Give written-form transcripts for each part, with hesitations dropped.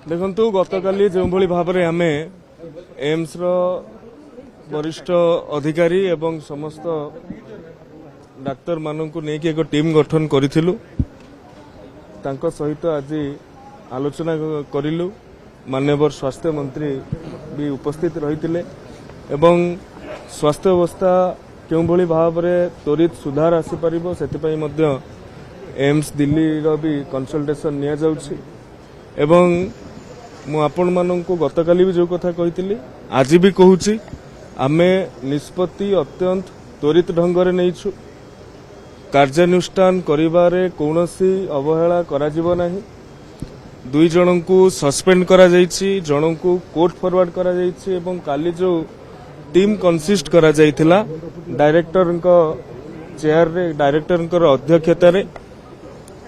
देखु गतकाली जो भाव में आम एम्स वरिष्ठ अधिकारी एवं समस्त डाक्तर मानक नहीं एक टीम गठन करूँ सहित आज आलोचना करूँ माननीय स्वास्थ्य मंत्री भी उपस्थित रही एवं स्वास्थ्य अवस्था क्यों भाव में त्वरित सुधार आसीपर से एम्स दिल्ली भी कंसल्टेशन निया जाउछि एवं मु आपण माननकु गतकाली भी जो कथा कही आज भी कहूँ आमे निष्पत्ति अत्यंत त्वरित ढंग से नहींछु कार्यानुष्ठान करिबारे कौनसी अवहेला करा जिवो नाही। 2 जन को सस्पेंड करा जाइछि, जन को कोर्ट फॉरवर्ड करा जाइछि एवं काली जो टीम कंसिस्ट करा जाइथिला डायरेक्टर चेयर रे डायरेक्टर अध्यक्षता रे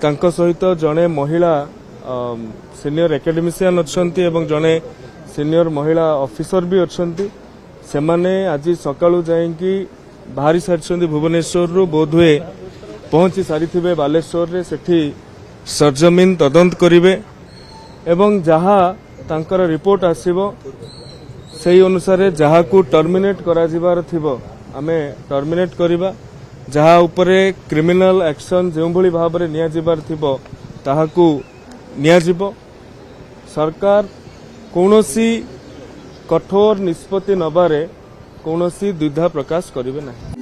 तांको सहित जने महिला सीनियर एकेडमिशियन अच्छंती एवं जने सीनियर महिला ऑफिसर भी अच्छंती से माने आज सकाळु जाईकी बाहरी सारी भुवनेश्वर रु बोधवे पहुंची सारी बालेश्वर रे सेठी सरजमीन तदंत करिवे एवं जहा तांकर रिपोर्ट आसीबो सेही अनुसार जहा को टर्मिनेट करा जिबार थिबो आमे टर्मिनेट करिबा जहा उपरे क्रिमिनल एक्शन जो भली भाव में निया जिबार थिबो ताहाकू निया जिबो। सरकार कौनसी कठोर निष्पत्ति नबारे कौनसी द्विधा प्रकाश करिवे नाही।